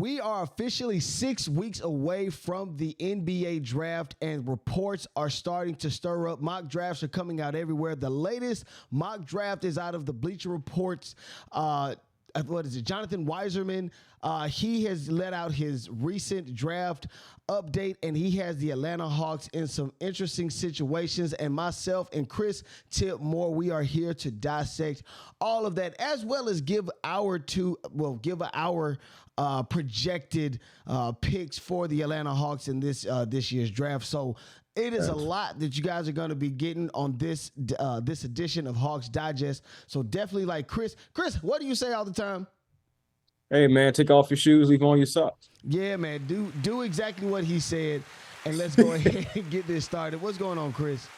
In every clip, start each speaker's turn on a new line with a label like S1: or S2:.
S1: We are officially 6 weeks away from the NBA draft, and reports are starting to stir up. Mock drafts are coming out everywhere. The latest mock draft is out of the Bleacher Report's Jonathan Weiserman. He has let out his recent draft update, and he has the Atlanta Hawks in some interesting situations. And myself and Chris Tipmore, we are here to dissect all of that, as well as give our projected picks for the Atlanta Hawks in this year's draft. So it is a lot that you guys are going to be getting on this edition of Hawks Digest. So definitely, like Chris, what do you say all the time?
S2: Hey man, take off your shoes, leave on your socks.
S1: Yeah, man, do exactly what he said, and let's go ahead and get this started. What's going on, Chris?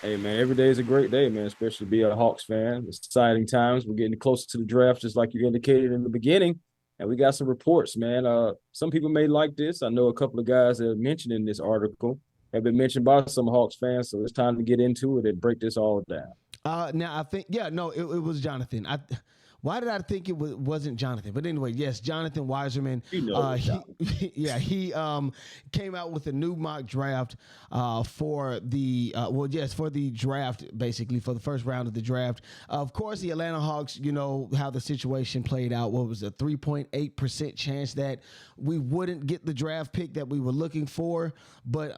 S2: Hey man, every day is a great day, man, especially to be a Hawks fan. It's exciting times. We're getting closer to the draft, just like you indicated in the beginning. And we got some reports, man. Some people may like this. I know a couple of guys that are mentioned in this article have been mentioned by some Hawks fans, so it's time to get into it and break this all down.
S1: Now I think, it was Jonathan. Why did I think it wasn't Jonathan? But anyway, yes, Jonathan Weiserman. He came out with a new mock draft for the draft, basically for the first round of the draft. Of course, the Atlanta Hawks, you know how the situation played out. What was a 3.8% chance that we wouldn't get the draft pick that we were looking for? But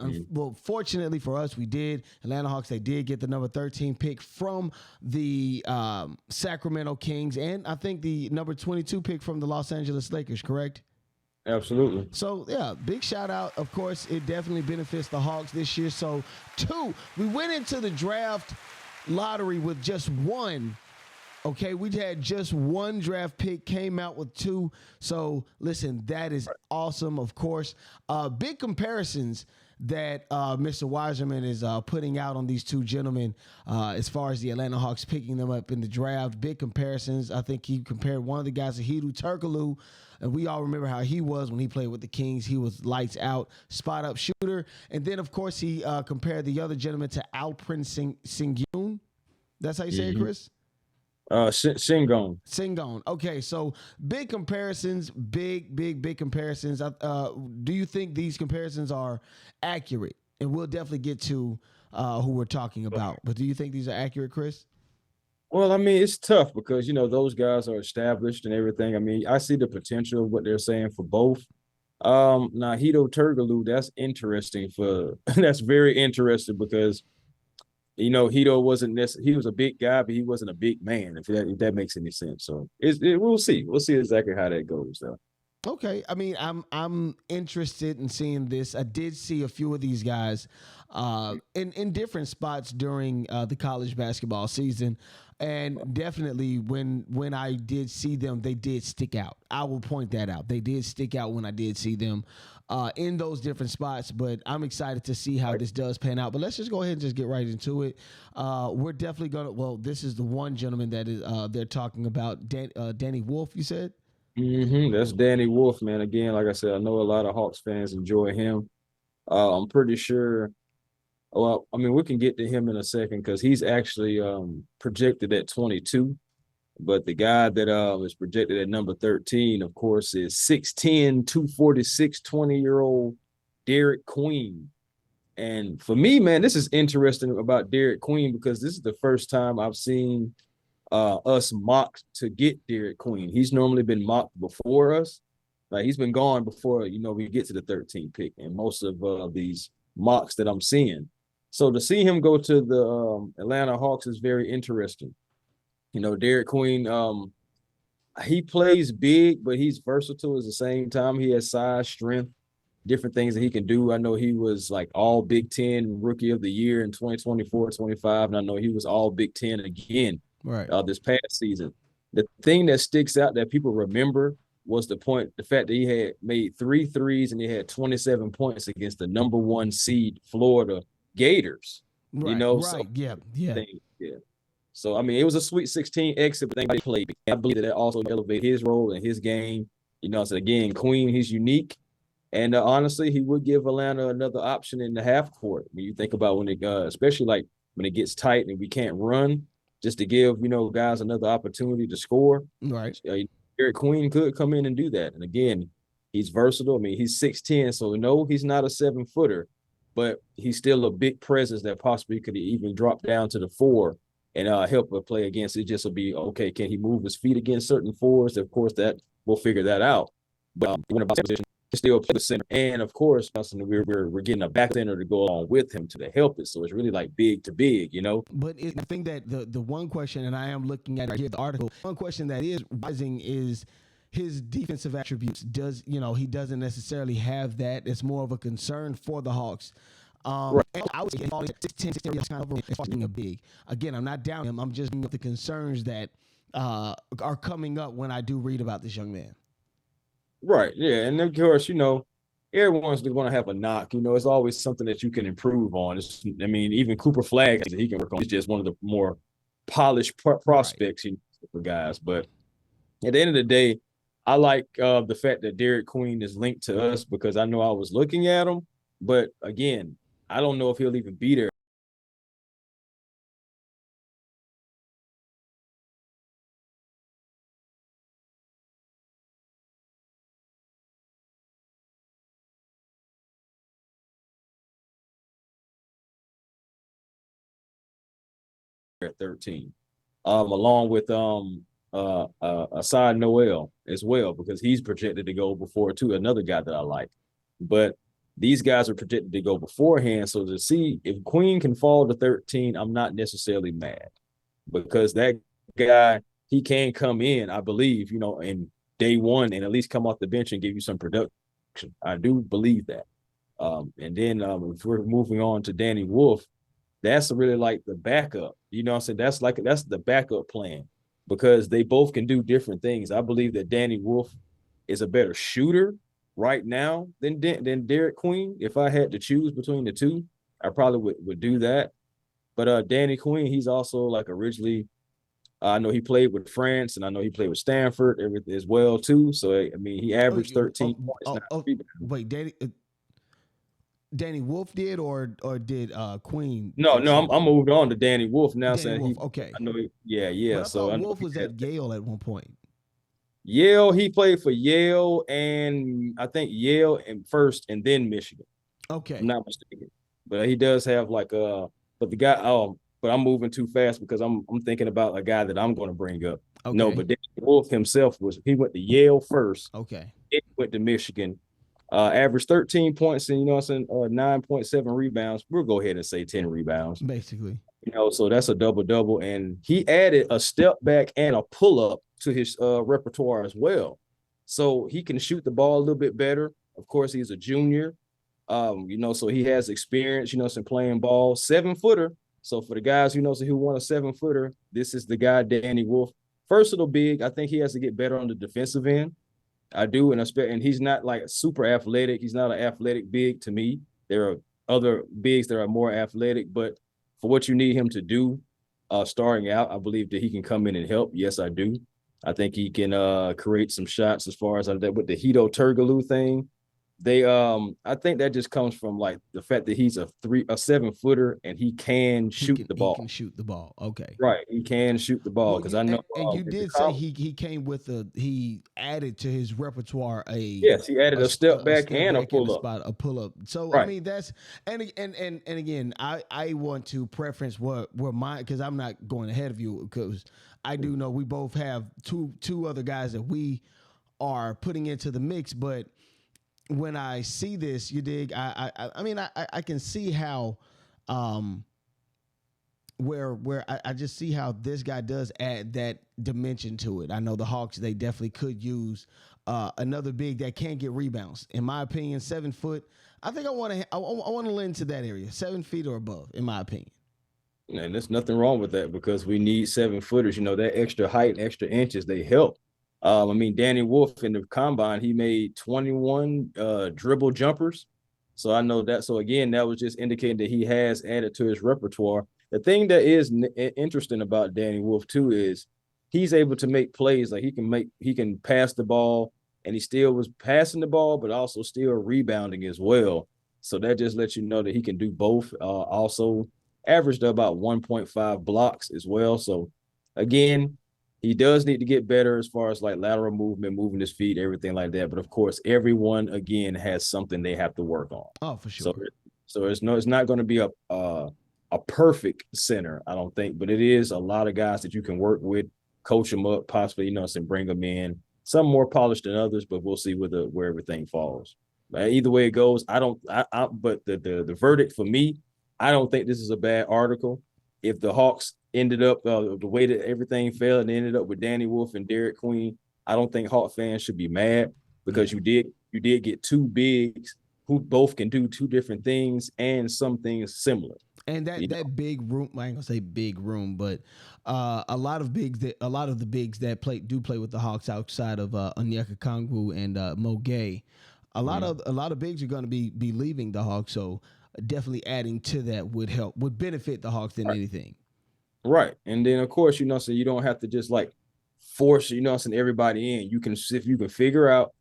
S1: fortunately for us, we did. Atlanta Hawks, they did get the number 13 pick from the Sacramento Kings, and I think the number 22 pick from the Los Angeles Lakers, correct?
S2: Absolutely.
S1: So, yeah, big shout out. Of course, it definitely benefits the Hawks this year. So, we went into the draft lottery with just one. Okay, we had just one draft pick, came out with two. So, listen, that is awesome, of course. Big comparisons that Mr. Weiserman is putting out on these two gentlemen as far as the Atlanta Hawks picking them up in the draft. Big comparisons. I think he compared one of the guys to Hedo Turkoglu, and we all remember how he was when he played with the Kings. He was lights out, spot up shooter. And then, of course, he compared the other gentleman to Alperen Sengun. That's how you say it, Chris?
S2: Sengun.
S1: Okay, so big comparisons, big comparisons. Do you think these comparisons are accurate? And we'll definitely get to who we're talking about. But do you think these are accurate, Chris?
S2: Well, I mean, it's tough because, those guys are established and everything. I mean, I see the potential of what they're saying for both. Now, Hedo Turkoglu, that's interesting that's very interesting because Hedo wasn't necessarily, he was a big guy, but he wasn't a big man, if that makes any sense. So we'll see. We'll see exactly how that goes, though.
S1: Okay. I mean, I'm interested in seeing this. I did see a few of these guys in different spots during the college basketball season. And definitely when I did see them, they did stick out. I will point that out. They did stick out when I did see them in those different spots. But I'm excited to see how this does pan out. But let's just go ahead and just get right into it. We're definitely going to, this is the one gentleman that is they're talking about, Danny Wolf, you said?
S2: That's Danny Wolf, man. Again, like I said, I know a lot of Hawks fans enjoy him. I'm pretty sure. Well, I mean, we can get to him in a second because he's actually projected at 22. But the guy that is projected at number 13, of course, is 6'10", 246, 20-year-old Derek Quin. And for me, man, this is interesting about Derek Quin because this is the first time I've seen us mocked to get Derek Quin. He's normally been mocked before us. Like he's been gone before, we get to the 13th pick and most of these mocks that I'm seeing. So to see him go to the Atlanta Hawks is very interesting. Derek Quin, he plays big, but he's versatile at the same time. He has size, strength, different things that he can do. I know he was like all Big Ten Rookie of the Year in 2024-25, and I know he was all Big Ten again this past season. The thing that sticks out that people remember was the fact that he had made 3 threes and he had 27 points against the number 1 seed Florida Gators.
S1: Yeah.
S2: So I mean, it was a Sweet 16 exit, but they played. I believe that also elevated his role and his game. So again, Quin, he's unique, and honestly, he would give Atlanta another option in the half court. When you think about when especially like when it gets tight and we can't run, just to give guys another opportunity to score.
S1: Right.
S2: Derek Quin could come in and do that, and again, He's versatile. I mean, he's 6'10", so no, he's not a 7-footer, but he's still a big presence that possibly could even drop down to the 4 and help a play against. It just will be, okay, can he move his feet against certain 4s? Of course, that we'll figure that out. But when about position, he still play the center. And of course, we're getting a back center to go along with him to help it. So it's really like big to big, you know?
S1: But I think that the one question, and I am looking at here, the article, one question that is rising is his defensive attributes. He doesn't necessarily have that. It's more of a concern for the Hawks. Right. I was saying 6'10", kind of being a big. Again, I'm not down him. I'm just bringing up the concerns that are coming up when I do read about this young man.
S2: Right. Yeah. And of course, everyone's going to have a knock. It's always something that you can improve on. Even Cooper Flagg, he can work on. He's just one of the more polished prospects for guys. But at the end of the day, I like the fact that Derek Quin is linked to us because I know I was looking at him. But again, I don't know if he'll even be there. At 13, along with Hassan Noel as well, because he's projected to go before too, another guy that I like. But these guys are projected to go beforehand. So to see if Quin can fall to 13, I'm not necessarily mad because that guy, he can come in, I believe, in day one and at least come off the bench and give you some production. I do believe that. And then if we're moving on to Danny Wolf, that's really like the backup. You know what I'm saying? That's the backup plan because they both can do different things. I believe that Danny Wolf is a better shooter right now than Derek Quin. If I had to choose between the two, I probably would do that. But Danny Quin, he's also like originally, I know he played with France and I know he played with Stanford as well too. So he averaged 13 points.
S1: Wait, Danny Wolf did or did Quin?
S2: No, I'm moved on to Danny Wolf now.
S1: Danny Wolf, okay.
S2: I know yeah.
S1: But I thought Wolf was at Yale at one point.
S2: Yale, he played for Yale and I think Yale and first and then Michigan.
S1: Okay.
S2: I'm not mistaken. But he does have but the guy, but I'm moving too fast because I'm thinking about a guy that I'm going to bring up. Okay. No, but Danny Wolf himself he went to Yale first.
S1: Okay.
S2: He went to Michigan. Averaged 13 points and 9.7 rebounds. We'll go ahead and say 10 rebounds.
S1: Basically.
S2: So that's a double-double. And he added a step back and a pull-up to his repertoire as well. So he can shoot the ball a little bit better. Of course, he's a junior. So he has experience, in playing ball. 7-footer. So for the guys, who want a 7-footer, this is the guy, Danny Wolf. Versatile big. I think he has to get better on the defensive end. I do, and he's not like super athletic. He's not an athletic big to me. There are other bigs that are more athletic, but for what you need him to do, starting out, I believe that he can come in and help. Yes, I do. I think he can create some shots as far as that with the Hito Turkoglu thing. I think that just comes from like the fact that he's a 7-footer and he can shoot the ball.
S1: He can shoot the ball. Okay.
S2: Right. He can shoot the ball because I know.
S1: And you did say he came with he added to his repertoire
S2: yes, he added a step back and a pull up.
S1: A pull up. So
S2: right.
S1: That's and again I want to preference where my because I'm not going ahead of you because I do know we both have two other guys that we are putting into the mix, but when I see this, you dig, I can see how where I just see how this guy does add that dimension to it. I know the Hawks, they definitely could use another big that can get rebounds. In my opinion, 7 foot, I think I want to lend to that area, 7 feet or above, in my opinion.
S2: And there's nothing wrong with that because we need 7-footers. That extra height, extra inches, they help. Danny Wolf in the combine, he made 21 dribble jumpers. So I know that. So again, that was just indicating that he has added to his repertoire. The thing that is interesting about Danny Wolf too is he's able to make plays. Like he can pass the ball and he still was passing the ball, but also still rebounding as well. So that just lets you know that he can do both. Also averaged about 1.5 blocks as well. So again, He does need to get better as far as like lateral movement, moving his feet, everything like that. But of course, everyone again has something they have to work on.
S1: Oh, for
S2: So,
S1: sure.
S2: it's not going to be a perfect center, I don't think, but it is a lot of guys that you can work with, coach them up, possibly, and bring them in. Some more polished than others, but we'll see where everything falls. Either way it goes, but the verdict for me, I don't think this is a bad article. If the Hawks ended up the way that everything fell and ended up with Danny Wolf and Derek Quin, I don't think Hawk fans should be mad because you did get two bigs who both can do two different things and some things similar.
S1: And that big room, I ain't gonna say big room, but a lot of the bigs that play with the Hawks outside of Onyeka Okongwu and Mo Gay, a lot of bigs are gonna be leaving the Hawks, so definitely adding to that would benefit the Hawks than anything.
S2: Right. And then of course, so you don't have to just like force, everybody in. If you can figure out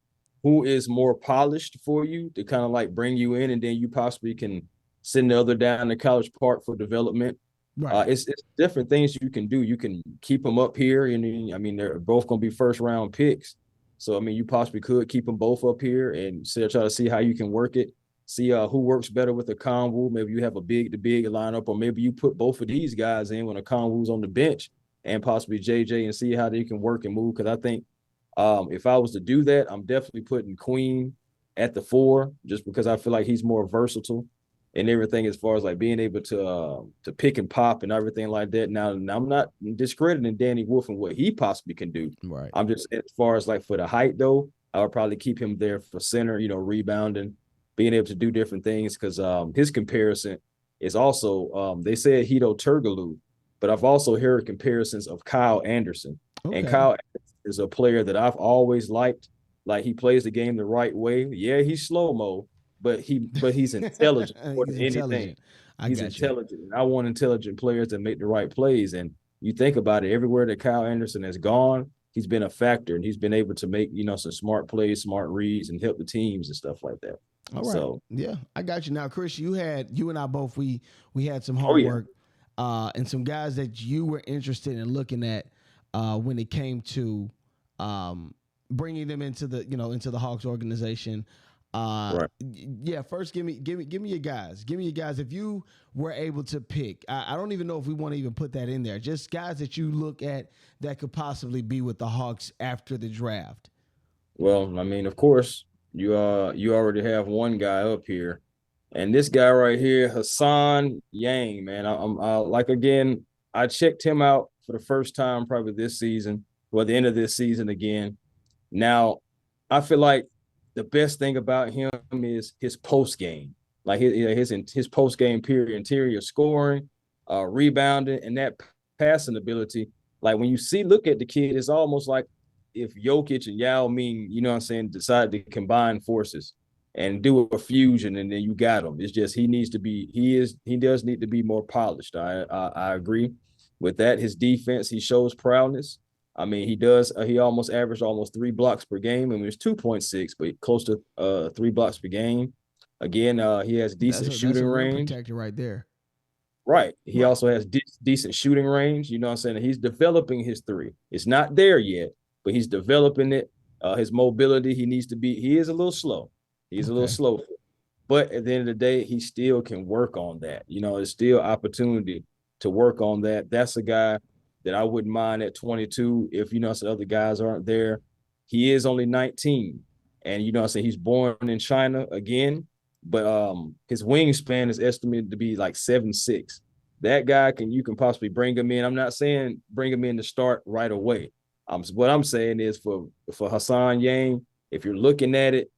S2: who is more polished for you to kind of like bring you in, and then you possibly can send the other down to College Park for development. Right. It's different things you can do. You can keep them up here, and I mean they're both going to be first round picks. So I mean you possibly could keep them both up here and try to see how you can work it. See who works better with a Okongwu. Maybe you have a big lineup, or maybe you put both of these guys in when a Okongwu's on the bench and possibly JJ, and see how they can work and move. Because I think if I was to do that, I'm definitely putting Quin at the 4, just because I feel like he's more versatile and everything as far as like being able to pick and pop and everything like that. Now I'm not discrediting Danny Wolf and what he possibly can do.
S1: Right.
S2: I'm just, as far as like for the height though, I would probably keep him there for center, rebounding, being able to do different things, because his comparison is also they said Hito Turkoglu, but I've also heard comparisons of Kyle Anderson. Okay. And Kyle is a player that I've always liked. Like, he plays the game the right way. Yeah, he's slow-mo, but he's intelligent more than anything. He's intelligent. And I want intelligent players that make the right plays. And you think about it, everywhere that Kyle Anderson has gone, he's been a factor, and he's been able to make, some smart plays, smart reads, and help the teams and stuff like that.
S1: All right. So, yeah, I got you. Now, Chris, you and I both, we had some homework and some guys that you were interested in looking at when it came to bringing them into the Hawks organization. Right. Yeah. First, give me your guys. Give me your guys. If you were able to pick, I don't even know if we want to even put that in there. Just guys that you look at that could possibly be with the Hawks after the draft.
S2: Well, I mean, of course, you already have one guy up here, and this guy right here, Hassan Yang, man. I checked him out for the first time probably this season, or the end of this season again. Now, I feel like the best thing about him is his post game, like his post game period, interior scoring, rebounding, and that passing ability. Like, when you look at the kid, it's almost like if Jokic and Yao Ming, decide to combine forces and do a fusion, and then you got him. It's just he does need to be more polished. I agree with that. His defense, he shows prowess. I mean, he does. He almost averaged 3 blocks per game. I mean, it's 2.6, but close to 3 blocks per game. Again, he has decent shooting range.
S1: Protector right there.
S2: Right. He also has decent shooting range. You know what I'm saying? He's developing his 3. It's not there yet, but he's developing it. His mobility, he is a little slow. He's a little slow. But at the end of the day, he still can work on that. There's still opportunity to work on that. That's a guy that I wouldn't mind at 22 if, some other guys aren't there. He is only 19. And, he's born in China again. But his wingspan is estimated to be like 7'6". That guy you can possibly bring him in. I'm not saying bring him in to start right away. What I'm saying is for Hassan Yang, if you're looking at it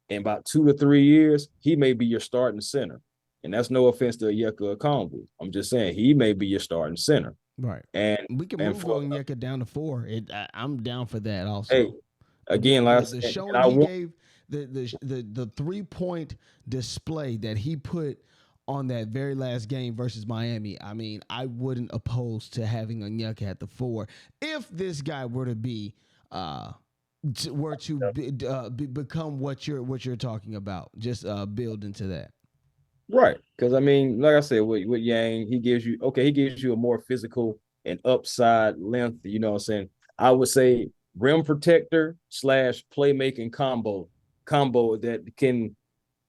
S2: in about 2 to 3 years, he may be your starting center. And that's no offense to Onyeka Okongwu. I'm just saying he may be your starting center.
S1: Right.
S2: And
S1: we can move Onyeka down to 4. I'm down for that also.
S2: Hey, again,
S1: the showing he gave, the 3-point display that he put on that very last game versus Miami, I mean, I wouldn't oppose to having Onyeka at the 4 if this guy were to be become what you're talking about. Just build into that.
S2: Right, because I mean, like I said, with Yang, he gives you a more physical and upside length. You know what I'm saying? I would say rim protector / playmaking combo that can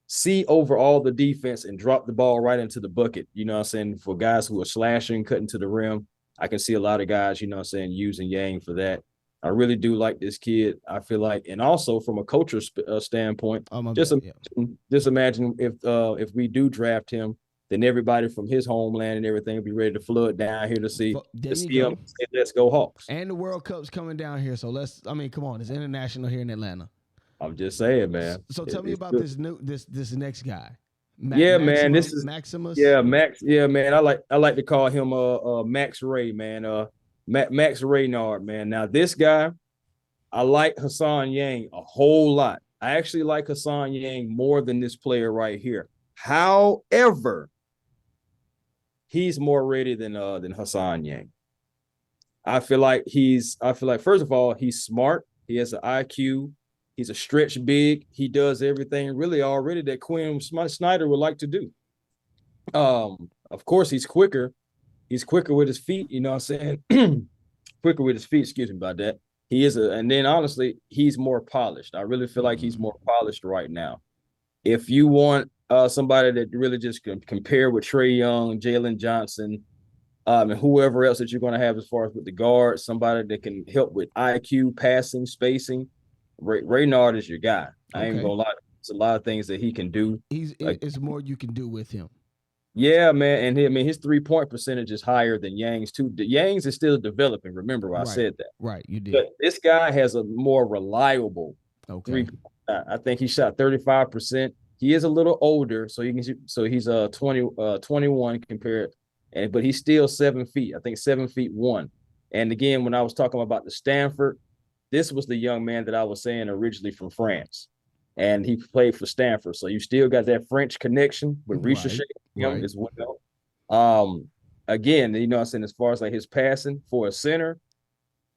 S2: see over all the defense and drop the ball right into the bucket. You know what I'm saying? For guys who are slashing, cutting to the rim, I can see a lot of guys, you know what I'm saying, using Yang for that. I really do like this kid. I feel like, and also from a culture standpoint, just imagine if we do draft him, then everybody from his homeland and everything will be ready to flood down here to see him. Say, let's go Hawks.
S1: And the World Cup's coming down here, so come on, it's international here in Atlanta.
S2: I'm just saying, man.
S1: So tell me about this next guy.
S2: Man, this is
S1: Maximus.
S2: Yeah, Max. Yeah, man. I like to call him Max Ray, man. Max Rayard, man. Now this guy, I like Hassan Yang a whole lot. I actually like Hassan Yang more than this player right here. However, he's more ready than Hassan Yang. I feel like first of all, he's smart. He has an IQ. He's a stretch big. He does everything really already that Quin Snyder would like to do. Of course, he's quicker. He's quicker with his feet. You know what I'm saying? Quicker with his feet. Excuse me about that. And then honestly, he's more polished. I really feel like he's more polished right now. If you want somebody that really just can compare with Trae Young, Jalen Johnson, and whoever else that you're going to have as far as with the guards, somebody that can help with IQ, passing, spacing, Rayard is your guy. I ain't gonna lie. There's a lot of things that he can do.
S1: It's more you can do with him.
S2: Yeah, man. And his 3-point percentage is higher than Yang's too. Yang's is still developing. Remember, I said that.
S1: Right, you did.
S2: But this guy has a more reliable 3. I think he shot 35%. He is a little older, so he's 21 compared, but he's still 7 feet. I think 7 feet 1. And again, when I was talking about the Stanford, this was the young man that I was saying originally from France, and he played for Stanford. So you still got that French connection with Risacher as well. Again, you know what I'm saying, as far as like his passing for a center,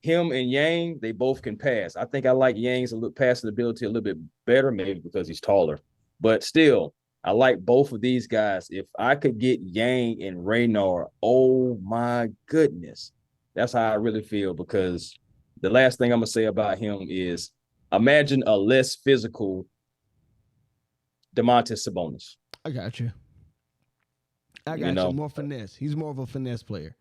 S2: him and Yang, they both can pass. I think I like Yang's passing ability a little bit better, maybe because he's taller. But still, I like both of these guys. If I could get Yang and Rayard, oh my goodness. That's how I really feel, because the last thing I'm going to say about him is imagine a less physical Domantas Sabonis.
S1: I got you. More finesse. He's more of a finesse player.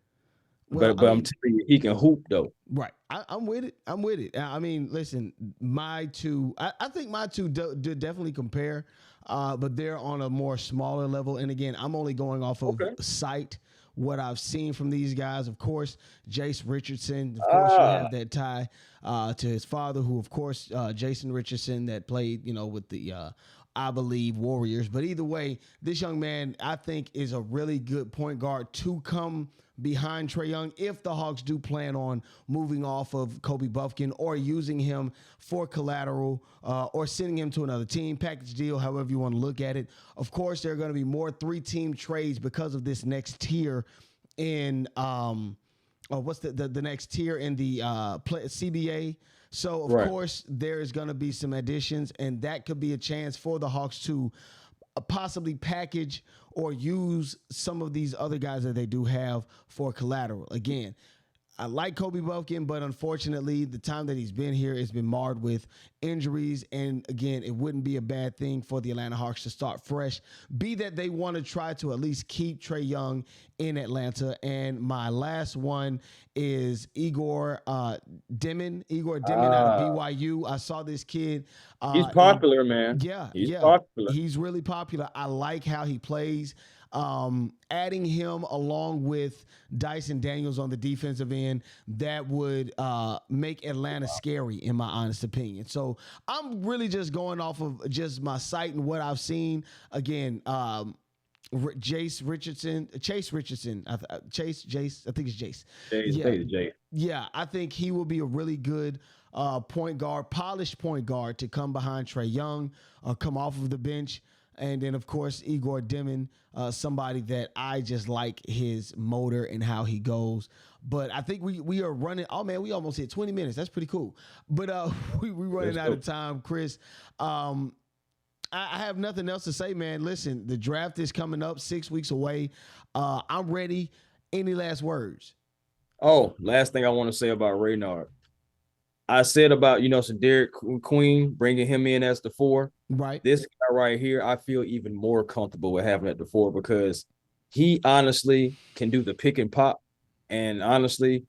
S2: Well, but I'm telling you, he can hoop, though.
S1: Right. I'm with it. I mean, listen, my two, I think my two do definitely compare, but they're on a more smaller level. And again, I'm only going off of sight, what I've seen from these guys. Of course, Jace Richardson, of course, you have that tie to his father, who, of course, Jason Richardson, that played, with the, I believe, Warriors. But either way, this young man, I think, is a really good point guard to come behind Trae Young if the Hawks do plan on moving off of Kobe Buffkin or using him for collateral or sending him to another team, package deal, however you want to look at it. Of course, there are going to be more 3-team trades because of this next tier in what's the next tier in the CBA. So, of course, there is going to be some additions, and that could be a chance for the Hawks to possibly package or use some of these other guys that they do have for collateral. Again, I like Kobe Buffkin, but unfortunately, the time that he's been here has been marred with injuries. And again, it wouldn't be a bad thing for the Atlanta Hawks to start fresh. Be that they want to try to at least keep Trae Young in Atlanta. And my last one is Igor Dimin. Igor Dimin out of BYU. I saw this kid.
S2: He's popular, man.
S1: He's popular. He's really popular. I like how he plays. Adding him along with Dyson Daniels on the defensive end, that would make Atlanta scary, in my honest opinion. So I'm really just going off of just my sight and what I've seen. Again, Chase Richardson. I think it's Jace. Yeah, I think he will be a really good point guard, polished point guard to come behind Trae Young, come off of the bench. And then, of course, Igor Dimin, somebody that I just like his motor and how he goes. But I think we are running. Oh, man, we almost hit 20 minutes. That's pretty cool. But we running out of time, Chris. I have nothing else to say, man. Listen, the draft is coming up 6 weeks away. I'm ready. Any last words?
S2: Oh, last thing I want to say about Rayard. I said about, some Derek Queen, bringing him in as the 4.
S1: Right.
S2: This guy right here, I feel even more comfortable with having at the 4 because he honestly can do the pick and pop. And honestly,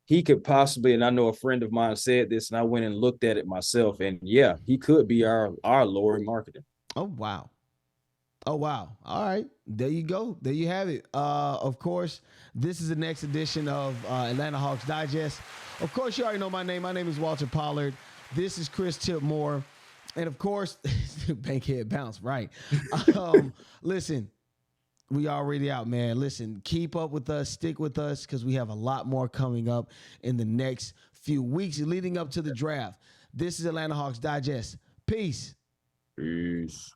S2: he could possibly, and I know a friend of mine said this, and I went and looked at it myself. And yeah, he could be our Lord marketing.
S1: Oh, wow. Oh, wow. All right. There you go. There you have it. Of course, this is the next edition of Atlanta Hawks Digest. Of course, you already know my name. My name is Walter Pollard. This is Chris Tipmore. And of course, Bankhead Bounce, right. Listen, we already out, man. Listen, keep up with us. Stick with us because we have a lot more coming up in the next few weeks leading up to the draft. This is Atlanta Hawks Digest. Peace.
S2: Peace.